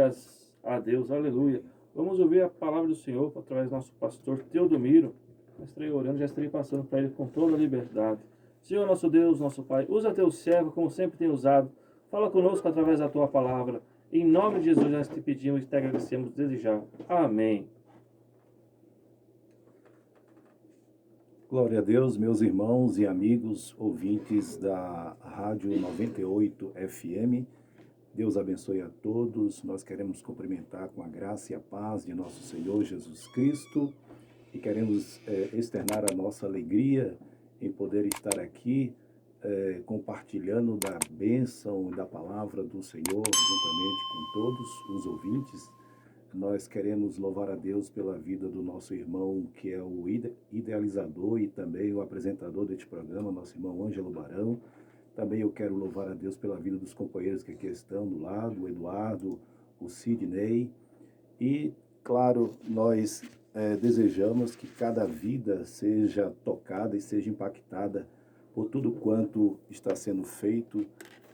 Glórias a Deus, aleluia. Vamos ouvir a palavra do Senhor através do nosso pastor Teodomiro. Já estarei orando, já estarei passando para ele com toda a liberdade. Senhor, nosso Deus, nosso Pai, usa teu servo como sempre tem usado. Fala conosco através da tua palavra. Em nome de Jesus, nós te pedimos e te agradecemos desde já. Amém. Glória a Deus, meus irmãos e amigos, ouvintes da Rádio 98 FM. Deus abençoe a todos. Nós queremos cumprimentar com a graça e a paz de nosso Senhor Jesus Cristo e queremos externar a nossa alegria em poder estar aqui compartilhando da bênção e da palavra do Senhor juntamente com todos os ouvintes. Nós queremos louvar a Deus pela vida do nosso irmão, que é o idealizador e também o apresentador deste programa, nosso irmão Ângelo Barão. Também eu quero louvar a Deus pela vida dos companheiros que aqui estão do lado, o Eduardo, o Sidney. E, claro, nós desejamos que cada vida seja tocada e seja impactada por tudo quanto está sendo feito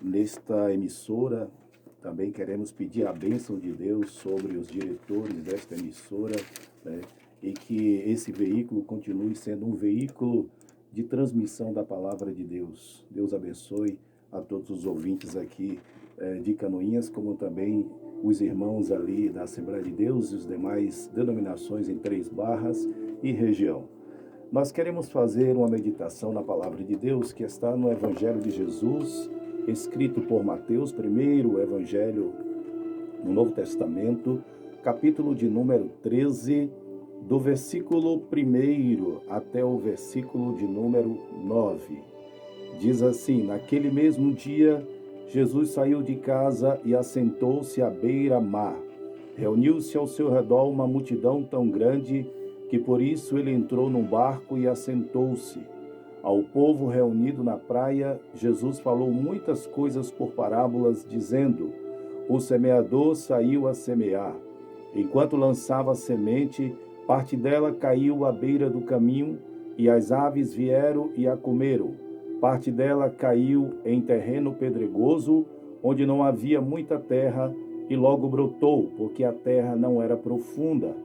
nesta emissora. Também queremos pedir a bênção de Deus sobre os diretores desta emissora, né, e que esse veículo continue sendo um veículo de transmissão da palavra de Deus. Deus abençoe a todos os ouvintes aqui de Canoinhas, como também os irmãos ali da Assembleia de Deus e as demais denominações em Três Barras e região. Nós queremos fazer uma meditação na palavra de Deus que está no Evangelho de Jesus, escrito por Mateus, primeiro evangelho no Novo Testamento, capítulo de número 13, do versículo 1 até o versículo de número 9. Diz assim: naquele mesmo dia, Jesus saiu de casa e assentou-se à beira-mar. Reuniu-se ao seu redor uma multidão tão grande que por isso ele entrou num barco e assentou-se. Ao povo reunido na praia, Jesus falou muitas coisas por parábolas, dizendo: o semeador saiu a semear. Enquanto lançava a semente, parte dela caiu à beira do caminho, e as aves vieram e a comeram. Parte dela caiu em terreno pedregoso, onde não havia muita terra, e logo brotou, porque a terra não era profunda.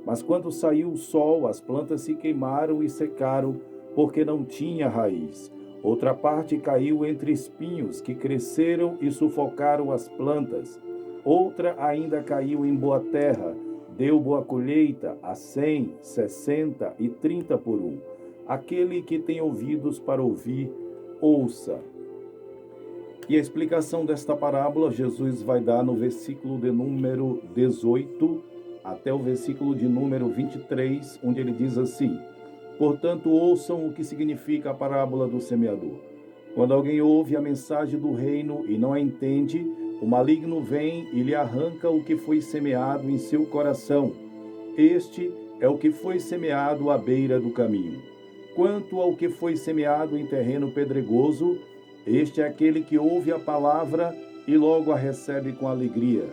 Mas quando saiu o sol, as plantas se queimaram e secaram, porque não tinha raiz. Outra parte caiu entre espinhos, que cresceram e sufocaram as plantas. Outra ainda caiu em boa terra, deu boa colheita, a 100, 60 e 30 por um. Aquele que tem ouvidos para ouvir, ouça. E a explicação desta parábola Jesus vai dar no versículo de número 18 até o versículo de número 23, onde ele diz assim: portanto, ouçam o que significa a parábola do semeador. Quando alguém ouve a mensagem do reino e não a entende, o maligno vem e lhe arranca o que foi semeado em seu coração. Este é o que foi semeado à beira do caminho. Quanto ao que foi semeado em terreno pedregoso, este é aquele que ouve a palavra e logo a recebe com alegria.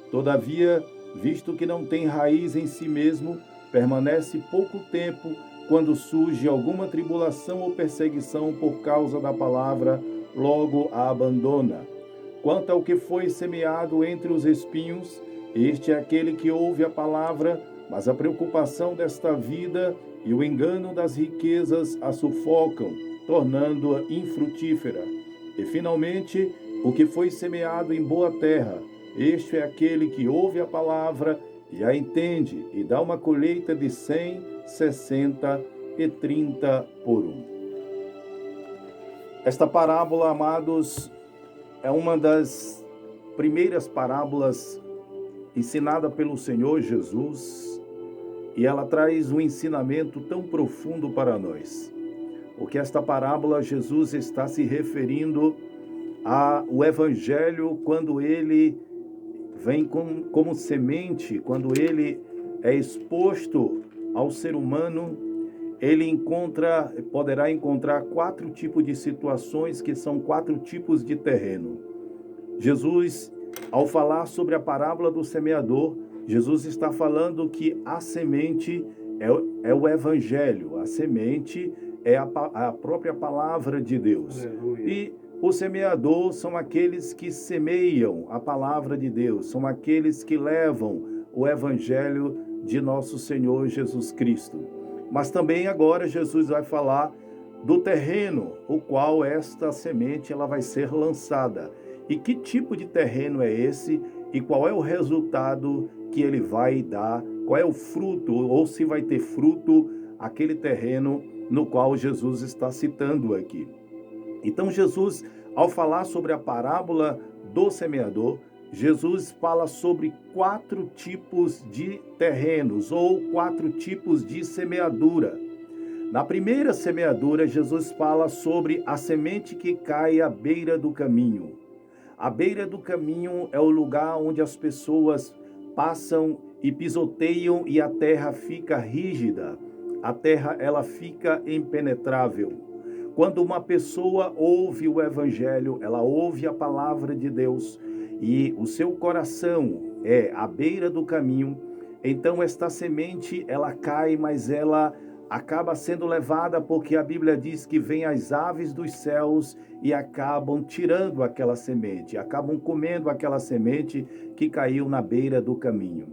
Todavia, visto que não tem raiz em si mesmo, permanece pouco tempo. Quando surge alguma tribulação ou perseguição por causa da palavra, logo a abandona. Quanto ao que foi semeado entre os espinhos, este é aquele que ouve a palavra, mas a preocupação desta vida e o engano das riquezas a sufocam, tornando-a infrutífera. E, finalmente, o que foi semeado em boa terra, este é aquele que ouve a palavra e a entende, e dá uma colheita de 100, 60 e 30 por um. Esta parábola, amados, é uma das primeiras parábolas ensinada pelo Senhor Jesus, e ela traz um ensinamento tão profundo para nós. Porque esta parábola, Jesus está se referindo ao Evangelho quando ele vem como semente, quando ele é exposto ao ser humano, ele poderá encontrar 4 tipos de situações, que são 4 tipos de terreno. Jesus, ao falar sobre a parábola do semeador, Jesus está falando que a semente é o Evangelho, a semente é a própria palavra de Deus. Aleluia. E O semeador são aqueles que semeiam a palavra de Deus, são aqueles que levam o evangelho de nosso Senhor Jesus Cristo. Mas também agora Jesus vai falar do terreno, o qual esta semente ela vai ser lançada. E que tipo de terreno é esse e qual é o resultado que ele vai dar, qual é o fruto ou se vai ter fruto aquele terreno no qual Jesus está citando aqui. Então Jesus, ao falar sobre a parábola do semeador, Jesus fala sobre 4 tipos de terrenos ou 4 tipos de semeadura. Na primeira semeadura, Jesus fala sobre a semente que cai à beira do caminho. A beira do caminho é o lugar onde as pessoas passam e pisoteiam e a terra fica rígida. A terra ela fica impenetrável. Quando uma pessoa ouve o evangelho, ela ouve a palavra de Deus e o seu coração é à beira do caminho, então esta semente ela cai, mas ela acaba sendo levada porque a Bíblia diz que vem as aves dos céus e acabam tirando aquela semente, acabam comendo aquela semente que caiu na beira do caminho.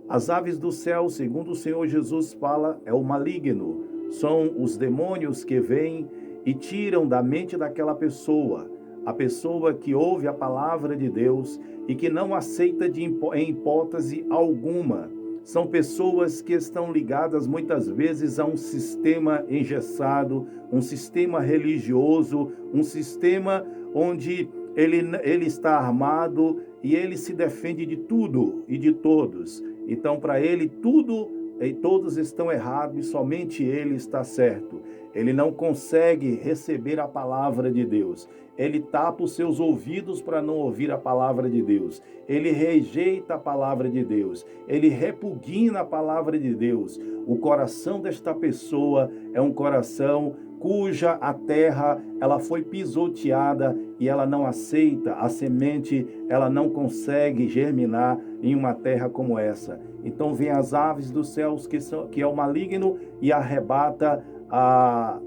As aves do céu, segundo o Senhor Jesus fala, é o maligno, são os demônios que vêm e tiram da mente daquela pessoa, a pessoa que ouve a palavra de Deus e que não aceita em hipótese alguma. São pessoas que estão ligadas muitas vezes a um sistema engessado, um sistema religioso, um sistema onde ele está armado e ele se defende de tudo e de todos. Então, para ele, tudo e todos estão errados e somente ele está certo. Ele não consegue receber a palavra de Deus. Ele tapa os seus ouvidos para não ouvir a palavra de Deus. Ele rejeita a palavra de Deus. Ele repugna a palavra de Deus. O coração desta pessoa é um coração cuja a terra ela foi pisoteada e ela não aceita a semente, ela não consegue germinar em uma terra como essa. Então vem as aves dos céus que é o maligno e arrebata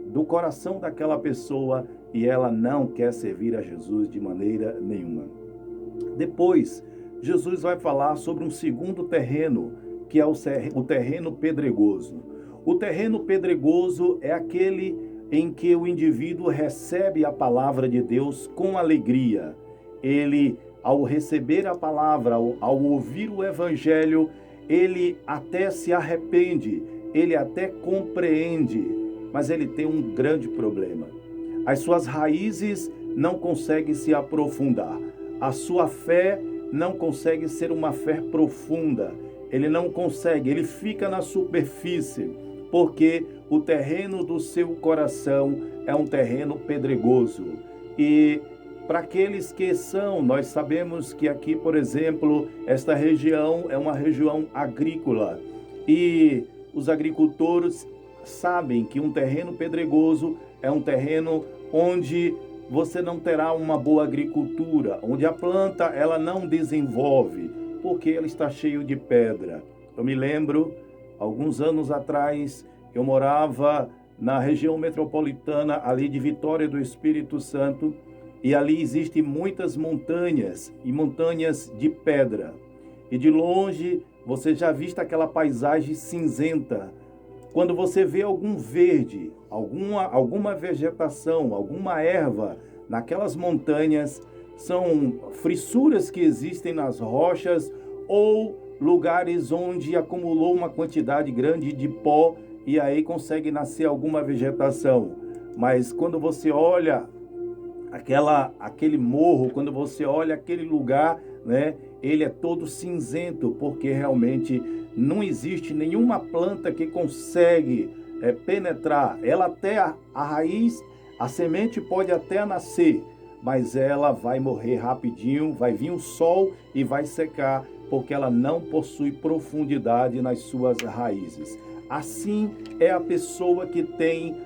do coração daquela pessoa e ela não quer servir a Jesus de maneira nenhuma. Depois, Jesus vai falar sobre um segundo terreno, que é o terreno pedregoso. O terreno pedregoso é aquele em que o indivíduo recebe a palavra de Deus com alegria. Ele, ao receber a palavra, ao ouvir o evangelho, ele até se arrepende, ele até compreende, mas ele tem um grande problema. As suas raízes não conseguem se aprofundar. A sua fé não consegue ser uma fé profunda. Ele não consegue, ele fica na superfície, porque o terreno do seu coração é um terreno pedregoso. E para aqueles que nós sabemos que aqui, por exemplo, esta região é uma região agrícola. E os agricultores sabem que um terreno pedregoso é um terreno onde você não terá uma boa agricultura, onde a planta ela não desenvolve, porque ela está cheio de pedra. Eu me lembro, alguns anos atrás, eu morava na região metropolitana ali de Vitória do Espírito Santo, e ali existem muitas montanhas, e montanhas de pedra. E de longe, você já viu aquela paisagem cinzenta. Quando você vê algum verde, alguma vegetação, alguma erva naquelas montanhas, são fissuras que existem nas rochas ou lugares onde acumulou uma quantidade grande de pó e aí consegue nascer alguma vegetação. Mas quando você olha aquele morro, quando você olha aquele lugar, né, ele é todo cinzento, porque realmente não existe nenhuma planta que consegue penetrar. Ela até a raiz, a semente pode até nascer, mas ela vai morrer rapidinho, vai vir o sol e vai secar, porque ela não possui profundidade nas suas raízes. Assim é a pessoa que tem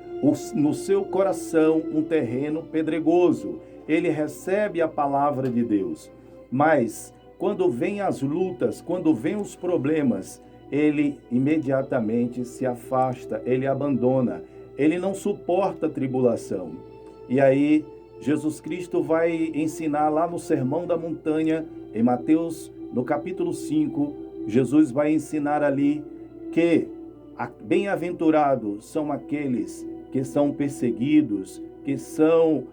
no seu coração um terreno pedregoso. Ele recebe a palavra de Deus, mas quando vem as lutas, quando vem os problemas, ele imediatamente se afasta, ele abandona, ele não suporta a tribulação. E aí Jesus Cristo vai ensinar lá no Sermão da Montanha, em Mateus, no capítulo 5, Jesus vai ensinar ali que bem-aventurados são aqueles que são perseguidos, que são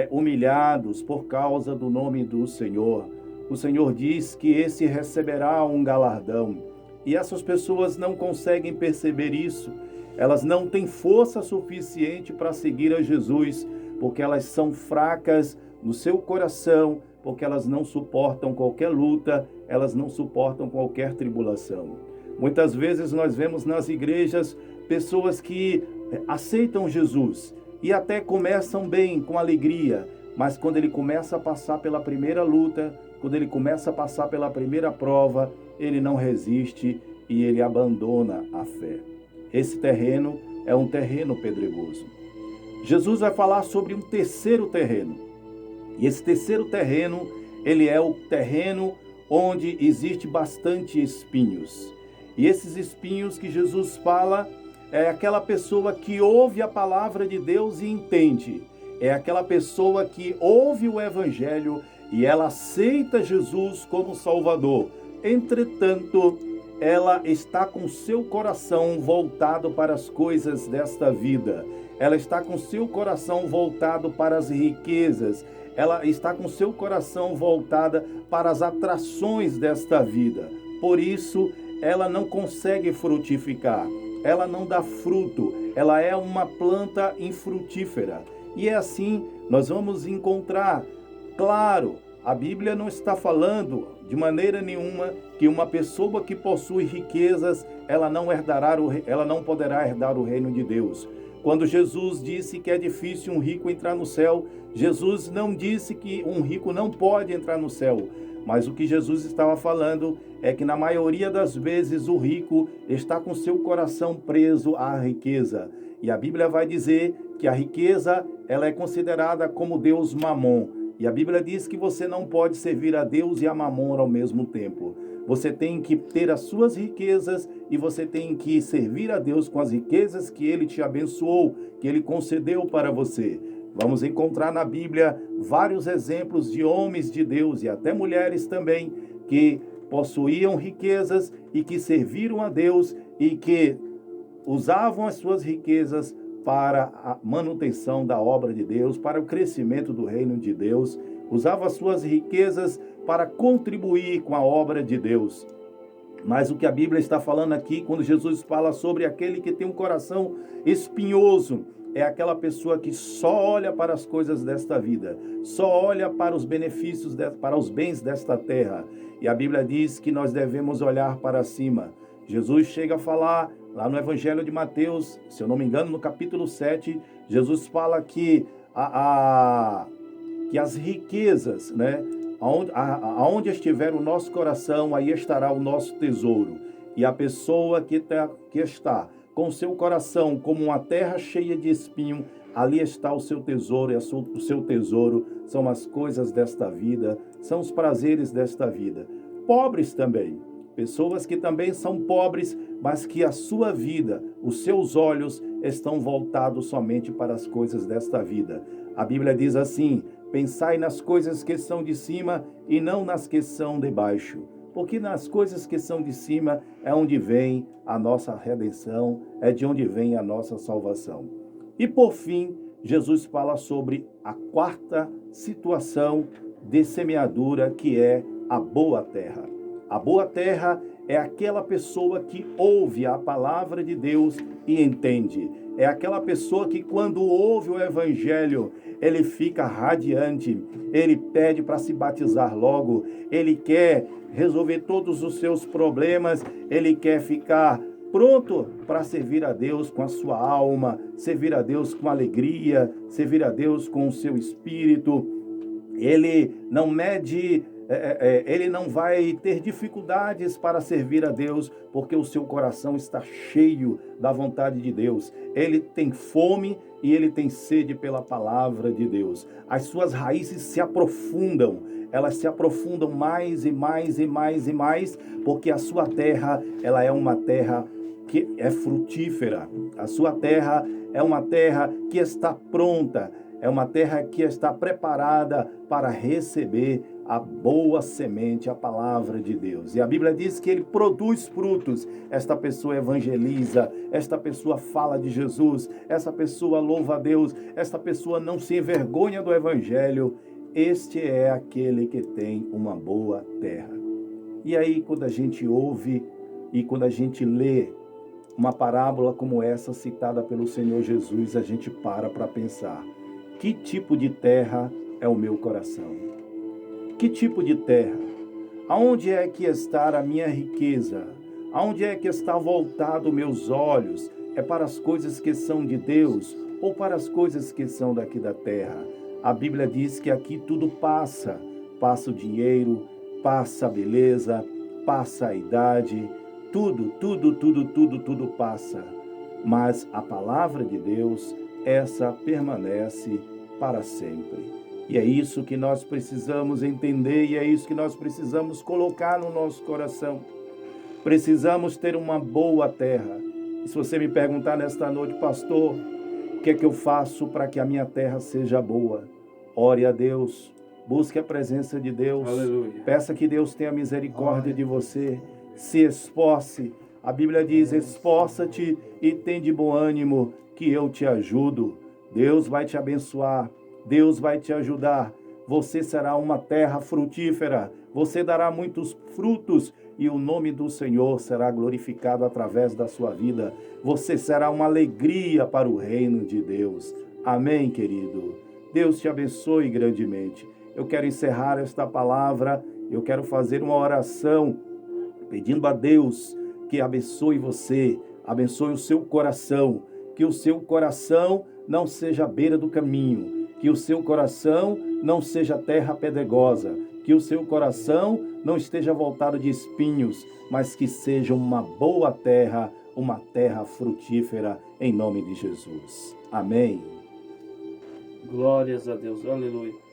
humilhados por causa do nome do Senhor. O Senhor diz que esse receberá um galardão. E essas pessoas não conseguem perceber isso. Elas não têm força suficiente para seguir a Jesus, porque elas são fracas no seu coração, porque elas não suportam qualquer luta, elas não suportam qualquer tribulação. Muitas vezes nós vemos nas igrejas pessoas que aceitam Jesus e até começam bem, com alegria, mas quando ele começa a passar pela primeira luta, quando ele começa a passar pela primeira prova, ele não resiste e ele abandona a fé. Esse terreno é um terreno pedregoso. Jesus vai falar sobre um terceiro terreno. E esse terceiro terreno, ele é o terreno onde existe bastante espinhos. E esses espinhos que Jesus fala é aquela pessoa que ouve a palavra de Deus e entende. É aquela pessoa que ouve o Evangelho e ela aceita Jesus como Salvador. Entretanto, ela está com seu coração voltado para as coisas desta vida. Ela está com seu coração voltado para as riquezas. Ela está com seu coração voltada para as atrações desta vida. Por isso, ela não consegue frutificar. Ela não dá fruto. Ela é uma planta infrutífera. E é assim, nós vamos encontrar, claro, a Bíblia não está falando de maneira nenhuma que uma pessoa que possui riquezas, ela não poderá herdar o reino de Deus. Quando Jesus disse que é difícil um rico entrar no céu, Jesus não disse que um rico não pode entrar no céu. Mas o que Jesus estava falando é que na maioria das vezes o rico está com seu coração preso à riqueza. E a Bíblia vai dizer que a riqueza ela é considerada como Deus Mamon. E a Bíblia diz que você não pode servir a Deus e a Mamon ao mesmo tempo. Você tem que ter as suas riquezas e você tem que servir a Deus com as riquezas que Ele te abençoou, que Ele concedeu para você. Vamos encontrar na Bíblia vários exemplos de homens de Deus e até mulheres também que possuíam riquezas e que serviram a Deus e que usavam as suas riquezas para a manutenção da obra de Deus, para o crescimento do reino de Deus, usava as suas riquezas para contribuir com a obra de Deus. Mas o que a Bíblia está falando aqui, quando Jesus fala sobre aquele que tem um coração espinhoso, é aquela pessoa que só olha para as coisas desta vida, só olha para os benefícios, para os bens desta terra. E a Bíblia diz que nós devemos olhar para cima. Jesus chega a falar lá no Evangelho de Mateus, se eu não me engano, no capítulo 7, Jesus fala que, que as riquezas, né, aonde estiver o nosso coração, aí estará o nosso tesouro. E a pessoa que está com seu coração como uma terra cheia de espinho, ali está o seu tesouro, e o seu tesouro são as coisas desta vida, são os prazeres desta vida. Pobres também. Pessoas que também são pobres, mas que a sua vida, os seus olhos estão voltados somente para as coisas desta vida. A Bíblia diz assim: pensai nas coisas que são de cima e não nas que são de baixo. Porque nas coisas que são de cima é onde vem a nossa redenção, é de onde vem a nossa salvação. E por fim, Jesus fala sobre a quarta situação de semeadura, que é a boa terra. A boa terra é aquela pessoa que ouve a palavra de Deus e entende. É aquela pessoa que quando ouve o Evangelho, ele fica radiante, ele pede para se batizar logo, ele quer resolver todos os seus problemas, ele quer ficar pronto para servir a Deus com a sua alma, servir a Deus com alegria, servir a Deus com o seu espírito. Ele não mede... ele não vai ter dificuldades para servir a Deus, porque o seu coração está cheio da vontade de Deus. Ele tem fome e ele tem sede pela palavra de Deus. As suas raízes se aprofundam, elas se aprofundam mais e mais e mais e mais, porque a sua terra, ela é uma terra que é frutífera. A sua terra é uma terra que está pronta. É uma terra que está preparada para receber a boa semente, a palavra de Deus. E a Bíblia diz que ele produz frutos. Esta pessoa evangeliza, esta pessoa fala de Jesus, essa pessoa louva a Deus, esta pessoa não se envergonha do evangelho. Este é aquele que tem uma boa terra. E aí, quando a gente ouve e quando a gente lê uma parábola como essa citada pelo Senhor Jesus, a gente para pensar: que tipo de terra é o meu coração? Que tipo de terra? Aonde é que está a minha riqueza? Aonde é que está voltado meus olhos? É para as coisas que são de Deus ou para as coisas que são daqui da terra? A Bíblia diz que aqui tudo passa. Passa o dinheiro, passa a beleza, passa a idade, tudo passa. Mas a palavra de Deus, essa permanece para sempre. E é isso que nós precisamos entender e é isso que nós precisamos colocar no nosso coração. Precisamos ter uma boa terra. E se você me perguntar nesta noite: pastor, o que é que eu faço para que a minha terra seja boa? Ore a Deus, busque a presença de Deus, Aleluia. Peça que Deus tenha misericórdia de você, se esforce. A Bíblia diz: esforça-te e tem de bom ânimo, que eu te ajudo. Deus vai te abençoar, Deus vai te ajudar. Você será uma terra frutífera, você dará muitos frutos e o nome do Senhor será glorificado através da sua vida. Você será uma alegria para o reino de Deus. Amém, querido? Deus te abençoe grandemente. Eu quero encerrar esta palavra, eu quero fazer uma oração pedindo a Deus que abençoe você, abençoe o seu coração, que o seu coração não seja à beira do caminho, que o seu coração não seja terra pedregosa, que o seu coração não esteja voltado de espinhos, mas que seja uma boa terra, uma terra frutífera, em nome de Jesus. Amém. Glórias a Deus, aleluia.